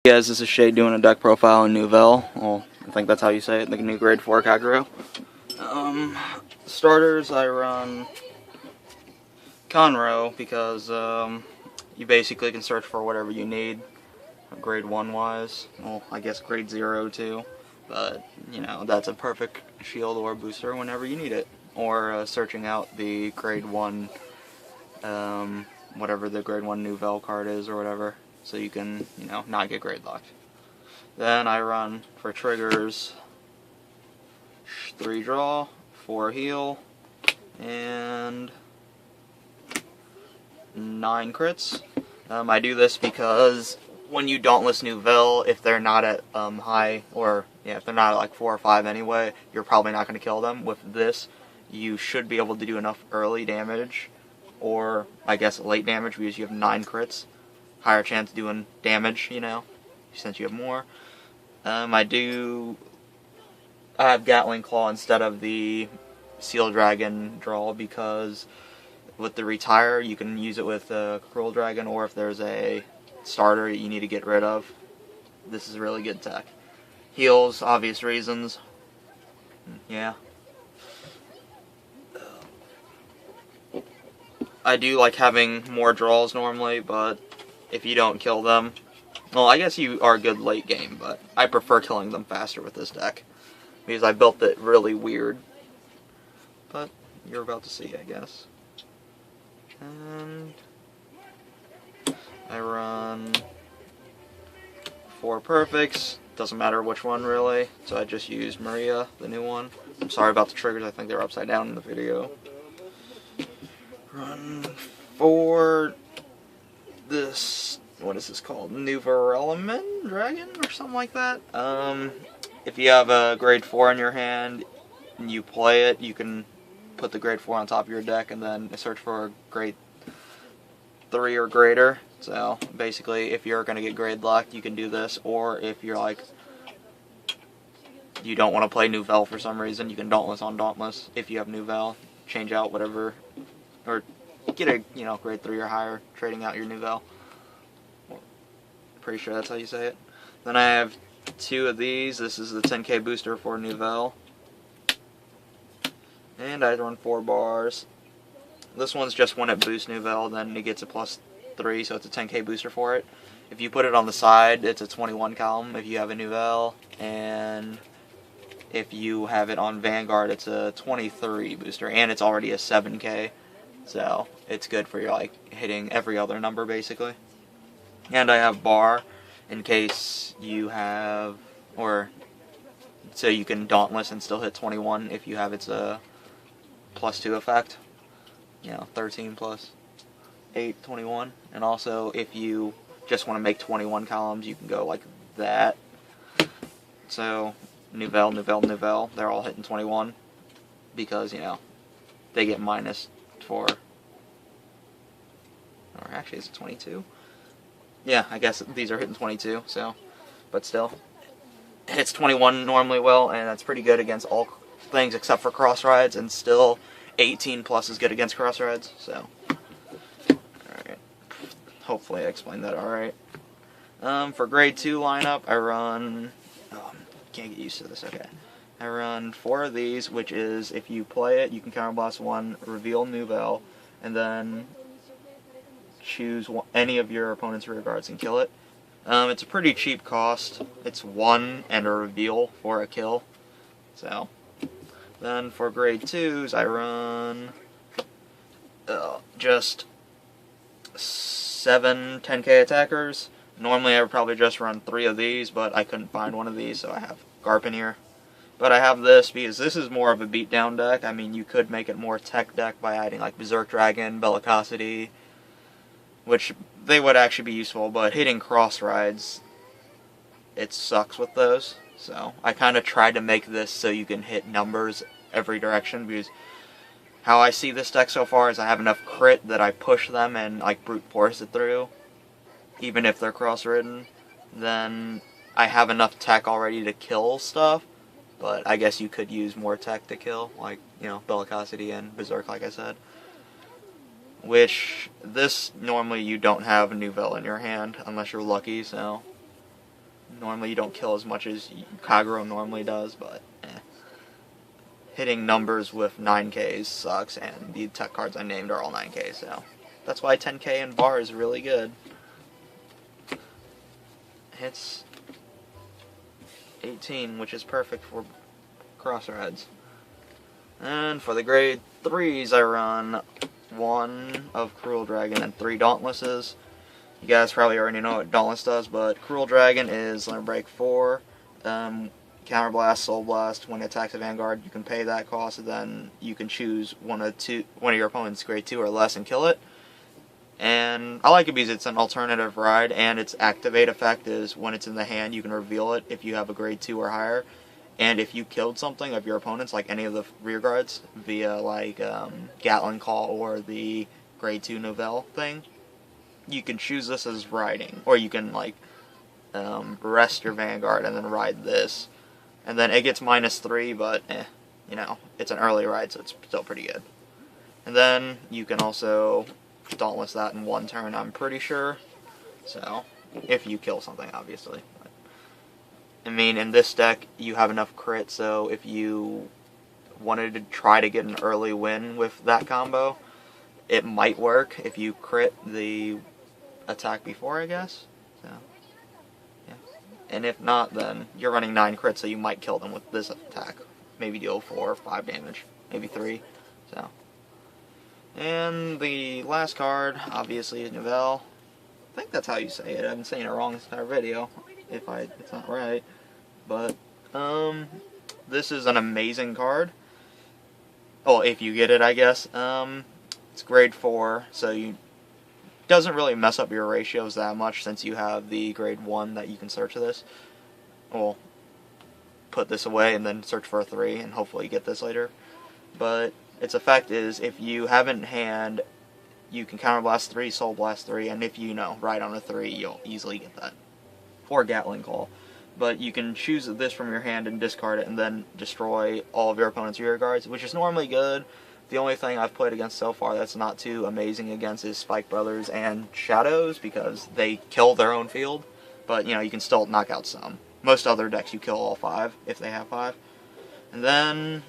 Hey guys, this is Shade doing a deck profile in Nouvelle. Well, I think that's how you say it, the new grade 4 Kagero. Starters, I run Conroe because you basically can search for whatever you need, grade 1 wise. Well, I guess grade 0 too, but you know, that's a perfect shield or booster whenever you need it. Or searching out the grade 1, whatever the grade 1 Nouvelle card is or whatever. So you can, you know, not get grade locked. Then I run for triggers 3 draw, 4 heal, and 9 crits. I do this because when you Dauntless Nouvelle, if they're not at high, or yeah, if they're not at like 4 or 5 anyway, you're probably not going to kill them. With this, you should be able to do enough early damage, or I guess late damage, because you have 9 crits. Higher chance of doing damage, you know, since you have more. I have Gatling Claw instead of the Seal Dragon draw because with the retire you can use it with Cruel Dragon, or if there's a starter you need to get rid of. This is a really good tech. Heals, obvious reasons. Yeah. I do like having more draws normally, but if you don't kill them, well, I guess you are good late game, but I prefer killing them faster with this deck, because I built it really weird. But you're about to see, I guess. And I run 4 perfects, doesn't matter which one really, so I just used Maria, the new one. I'm sorry about the triggers, I think they were upside down in the video. Run 4... this, what is this called? Nouvelle Dragon or something like that. If you have a grade 4 in your hand and you play it, you can put the grade 4 on top of your deck and then search for a grade 3 or greater. So basically, if you're going to get grade locked, you can do this. Or if you're like, you don't want to play Nouvelle for some reason, you can Dauntless on Dauntless. If you have Nouvelle, change out whatever, or get a, you know, grade 3 or higher, trading out your Nouvelle. Pretty sure that's how you say it. Then I have 2 of these. This is the 10k booster for Nouvelle. And I run 4 bars. This one's just when it boosts Nouvelle, then it gets a +3, so it's a 10k booster for it. If you put it on the side, it's a 21 column if you have a Nouvelle. And if you have it on Vanguard, it's a 23 booster, and it's already a 7k. So it's good for your, like, hitting every other number basically. And I have bar in case you have, or so you can Dauntless and still hit 21 if you have its +2 effect. You know, 13 plus 8, 21. And also if you just want to make 21 columns, you can go like that. So Nouvelle, Nouvelle, Nouvelle, they're all hitting 21 because, you know, they get minus for, or actually is it 22? Yeah, I guess these are hitting 22, so, but still, it hits 21 normally well, and that's pretty good against all things except for cross rides, and still 18 plus is good against cross rides, so, alright, hopefully I explained that alright. For grade 2 lineup, I run, can't get used to this, okay. I run 4 of these, which is, if you play it, you can counterblast 1, reveal Nouvelle, and then choose any of your opponent's rear guards and kill it. It's a pretty cheap cost. It's 1 and a reveal for a kill. So, then for grade 2s, I run just 7 10k attackers. Normally I would probably just run 3 of these, but I couldn't find one of these, so I have Garp in here. But I have this because this is more of a beatdown deck. I mean, you could make it more tech deck by adding like Berserk Dragon, Bellicosity, which they would actually be useful, but hitting cross rides, it sucks with those. So I kind of tried to make this so you can hit numbers every direction, because how I see this deck so far is I have enough crit that I push them and like brute force it through, even if they're cross ridden. Then I have enough tech already to kill stuff, but I guess you could use more tech to kill, like, you know, Bellicosity and Berserk, like I said. Which, this, normally you don't have a Nouvelle in your hand, unless you're lucky, so Normally you don't kill as much as Kagero normally does, but hitting numbers with 9Ks sucks, and the tech cards I named are all 9K, so that's why 10K in bar is really good. Hits 18, which is perfect for crossroads. And for the grade 3s, I run 1 of Cruel Dragon and 3 Dauntlesses. You guys probably already know what Dauntless does, but Cruel Dragon is Limit Break 4, Counterblast, Soul Blast. When it attacks a Vanguard, you can pay that cost, and then you can choose one of your opponent's grade 2 or less and kill it. And I like it because it's an alternative ride, and its activate effect is when it's in the hand, you can reveal it if you have a grade 2 or higher. And if you killed something of your opponent's, like any of the rear guards, via like Gatling Call or the grade 2 Nouvelle thing, you can choose this as riding, or you can like rest your Vanguard and then ride this, and then it gets -3, but you know, it's an early ride, so it's still pretty good. And then you can also Dauntless that in 1 turn, I'm pretty sure. So if you kill something, obviously. But, I mean, in this deck you have enough crit, so if you wanted to try to get an early win with that combo, it might work if you crit the attack before, I guess. So, yeah. And if not, then you're running 9 crits, so you might kill them with this attack. Maybe deal 4 or 5 damage, maybe 3. So, and the last card, obviously, is Nouvelle. I think that's how you say it. I've been saying it wrong this entire video, if it's not right. But this is an amazing card. Well, if you get it, I guess. It's grade 4, so you doesn't really mess up your ratios that much since you have the grade 1 that you can search this. Well, put this away and then search for a 3 and hopefully get this later. But its effect is if you have it in hand, you can Counterblast 3, Soul Blast 3, and if you ride on a 3, you'll easily get that. Or Gatling Call. But you can choose this from your hand and discard it and then destroy all of your opponent's rear guards, which is normally good. The only thing I've played against so far that's not too amazing against is Spike Brothers and Shadows, because they kill their own field. But, you can still knock out some. Most other decks you kill all 5, if they have 5. And then,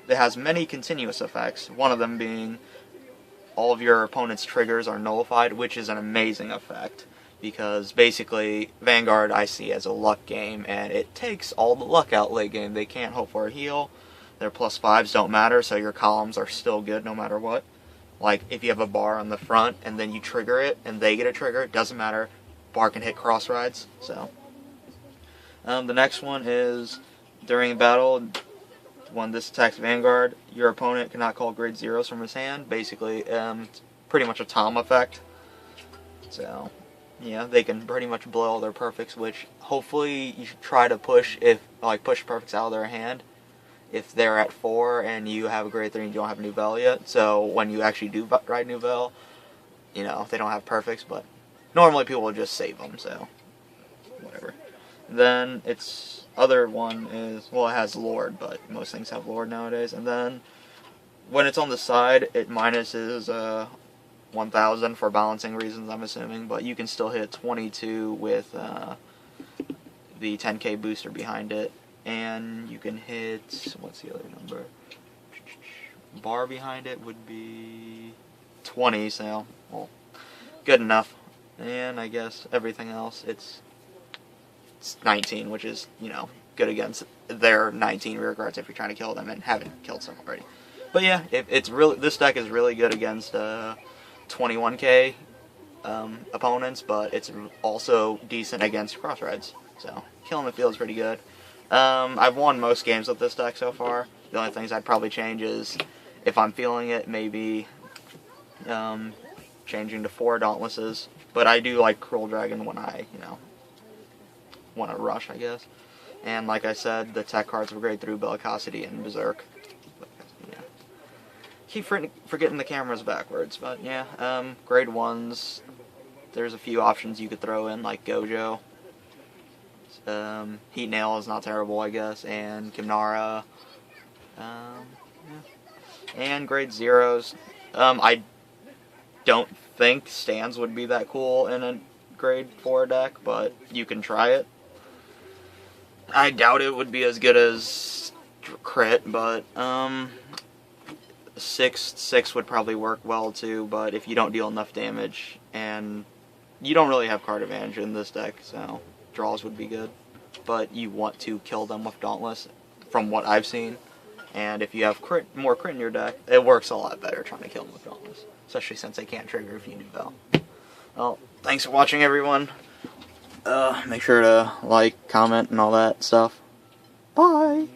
it has many continuous effects, one of them being all of your opponent's triggers are nullified, which is an amazing effect. Because basically, Vanguard I see as a luck game, and it takes all the luck out late game. They can't hope for a heal. Their +5s don't matter, so your columns are still good no matter what. Like, if you have a bar on the front, and then you trigger it, and they get a trigger, it doesn't matter. Bar can hit cross rides, so. The next one is, during battle, when this attacks Vanguard, your opponent cannot call grade 0s from his hand. Basically, it's pretty much a Tom effect. So, yeah, they can pretty much blow all their perfects, which hopefully you should try to push push perfects out of their hand if they're at 4 and you have a grade 3 and you don't have Nouvelle yet. So when you actually do ride Nouvelle, they don't have perfects, but normally people will just save them, so whatever. Then its other one is, well, it has Lord, but most things have Lord nowadays. And then when it's on the side, it minuses 1,000 for balancing reasons, I'm assuming, but you can still hit 22 with the 10K booster behind it. And you can hit, what's the other number? Bar behind it would be 20, so, well, good enough. And I guess everything else, it's 19, which is, good against their 19 rear guards if you're trying to kill them and haven't killed some already. But yeah, this deck is really good against 21K opponents, but it's also decent against cross rides. So, killing the field is pretty good. I've won most games with this deck so far. The only things I'd probably change is, if I'm feeling it, maybe changing to 4 Dauntlesses. But I do like Cruel Dragon when I, want to rush, I guess. And like I said, the tech cards were grade 3, Bellicosity and Berserk. But, yeah. Keep forgetting the camera's backwards, but yeah. Grade 1s, there's a few options you could throw in, like Gojo. Heat Nail is not terrible, I guess, and Kimnara. Yeah. And grade 0s. I don't think stands would be that cool in a grade 4 deck, but you can try it. I doubt it would be as good as crit, but 6 would probably work well too, but if you don't deal enough damage, and you don't really have card advantage in this deck, so draws would be good. But you want to kill them with Dauntless, from what I've seen. And if you have more crit in your deck, it works a lot better trying to kill them with Dauntless. Especially since they can't trigger if you Nouvelle. Well, thanks for watching, everyone. Make sure to like, comment, and all that stuff. Bye!